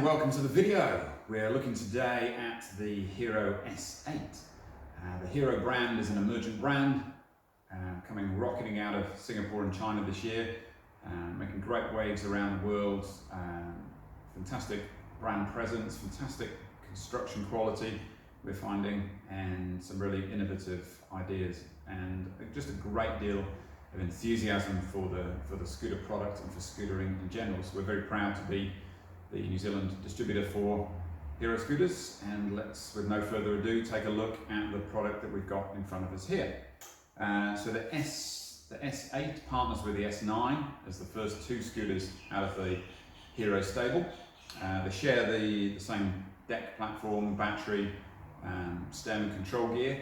welcome to the video. We're looking today at the Hero S8. The Hero brand is an emergent brand coming rocketing out of Singapore and China this year, making great waves around the world. Fantastic brand presence, fantastic construction quality we're finding, and some really innovative ideas, and just a great deal of enthusiasm for the scooter product and for scootering in general. So we're very proud to be the New Zealand distributor for Hero scooters, and let's, with no further ado, take a look at the product that we've got in front of us here. So the S8 partners with the S9 as the first two scooters out of the Hero stable. They share the same deck platform, battery, stem and control gear.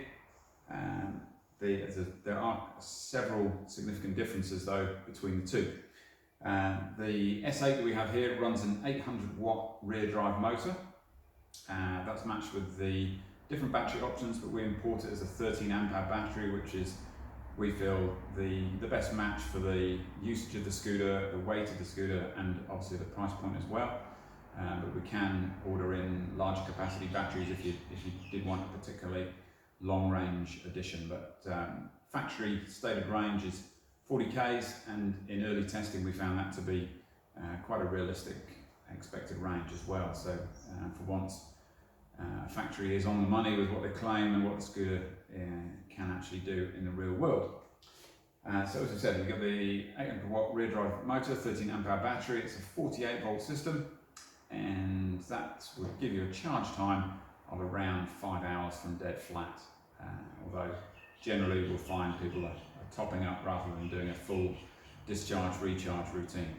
There are several significant differences though between the two. The S8 that we have here runs an 800 watt rear drive motor. That's matched with the different battery options, but we import it as a 13 amp hour battery, which is, we feel, the best match for the usage of the scooter, the weight of the scooter, and obviously the price point as well. But we can order in larger capacity batteries if you did want a particularly long range edition. But factory stated range is 40 k's, and in early testing we found that to be quite a realistic expected range as well. So for once, factory is on the money with what they claim and what the scooter can actually do in the real world. So as I said, we've got the 800 watt rear drive motor, 13 amp hour battery. It's a 48 volt system, and that would give you a charge time of around 5 hours from dead flat. Although generally we'll find people are topping up rather than doing a full discharge recharge routine.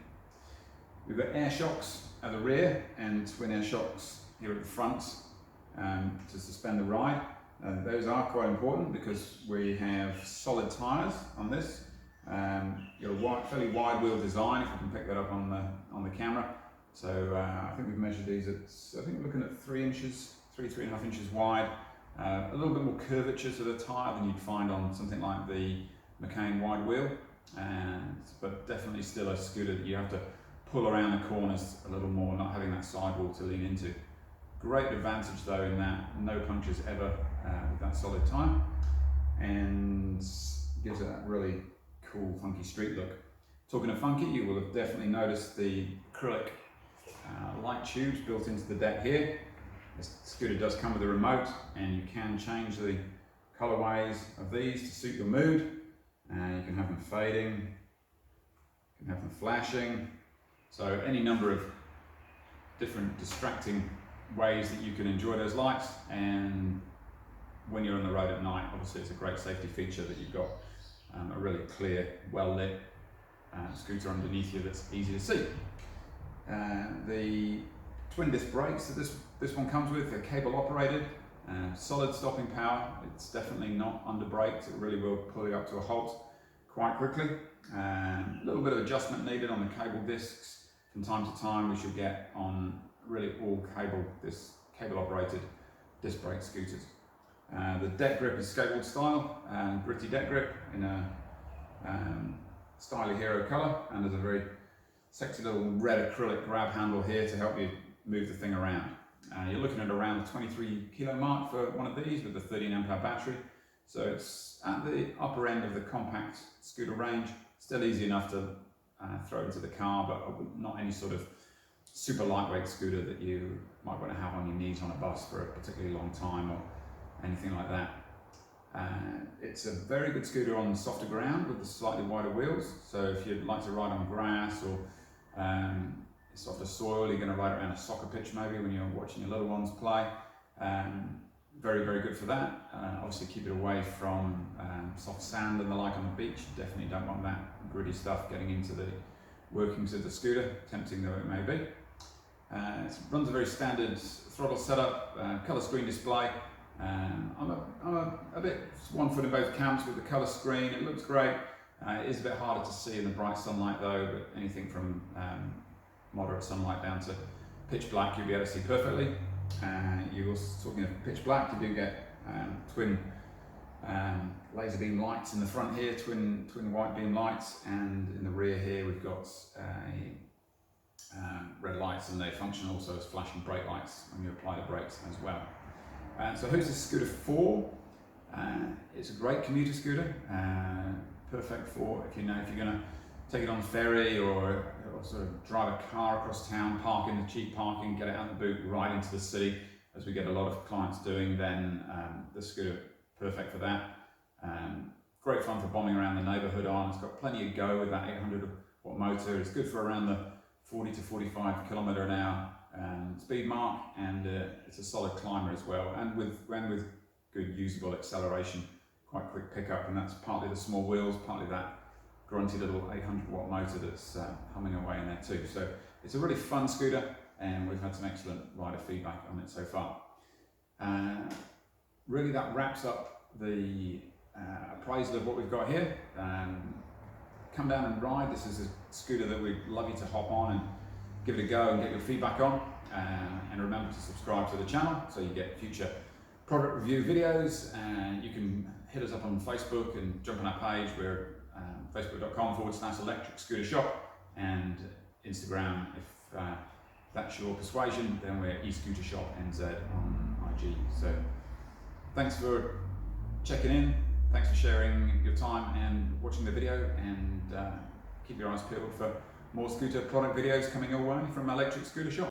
We've got air shocks at the rear and twin air shocks here at the front to suspend the ride. Those are quite important because we have solid tyres on this. You've got a fairly wide wheel design, if you can pick that up on the camera. So I think we've measured these at, I think we're looking at 3 inches, 3.5 inches wide. A little bit more curvature to the tyre than you'd find on something like the McCain wide wheel, but definitely still a scooter that you have to pull around the corners a little more, not having that sidewall to lean into. Great advantage though in that no punctures ever with that solid tyre, and gives it that really cool funky street look. Talking of funky, you will have definitely noticed the acrylic light tubes built into the deck here. This scooter does come with a remote, and you can change the colorways of these to suit your mood. You can have them fading, you can have them flashing, so any number of different distracting ways that you can enjoy those lights. And when you're on the road at night, obviously it's a great safety feature that you've got a really clear, well lit scooter underneath you that's easy to see. The twin disc brakes that this one comes with are cable operated, solid stopping power. It's definitely not under braked. It really will pull you up to a halt quite quickly. A little bit of adjustment needed on the cable discs from time to time. We should get on really all cable operated disc brake scooters. The deck grip is skateboard style, gritty deck grip in a stylish Hero colour, and there's a very sexy little red acrylic grab handle here to help you move the thing around. You're looking at around the 23 kilo mark for one of these with the 13 amp hour battery. So it's at the upper end of the compact scooter range. Still easy enough to throw into the car, but not any sort of super lightweight scooter that you might want to have on your knees on a bus for a particularly long time or anything like that. It's a very good scooter on softer ground with the slightly wider wheels. So if you'd like to ride on grass or softer soil, you're going to ride around a soccer pitch maybe when you're watching your little ones play. Very, very good for that. Obviously keep it away from soft sand and the like on the beach. You definitely don't want that gritty stuff getting into the workings of the scooter, tempting though it may be. It runs a very standard throttle setup, colour screen display. I'm a bit one foot in both camps with the colour screen. It looks great. It is a bit harder to see in the bright sunlight though, but anything from moderate sunlight down to pitch black you'll be able to see perfectly. You also, talking of pitch black, you do get twin laser beam lights in the front here, twin white beam lights, and in the rear here we've got red lights, and they function also as flashing brake lights when you apply the brakes as well. So who's this scooter for? It's a great commuter scooter, perfect for if you're going to take it on the ferry or sort of drive a car across town, park in the cheap parking, get it out of the boot, ride into the city, as we get a lot of clients doing. Then the scooter perfect for that. Great fun for bombing around the neighbourhood on. It's got plenty of go with that 800 watt motor. It's good for around the 40 to 45 kilometre an hour speed mark, and it's a solid climber as well, and with good usable acceleration, quite quick pickup, and that's partly the small wheels, partly that grunty little 800 watt motor that's humming away in there too. So it's a really fun scooter, and we've had some excellent rider feedback on it so far. Really, that wraps up the appraisal of what we've got here. Come down and ride. This is a scooter that we'd love you to hop on and give it a go and get your feedback on. And remember to subscribe to the channel so you get future product review videos. And you can hit us up on Facebook and jump on our page. We're facebook.com/electric scooter shop, and Instagram, if that's your persuasion, then we're eScooter Shop NZ on IG. So thanks for checking in. Thanks for sharing your time and watching the video, and keep your eyes peeled for more scooter product videos coming your way from Electric Scooter Shop.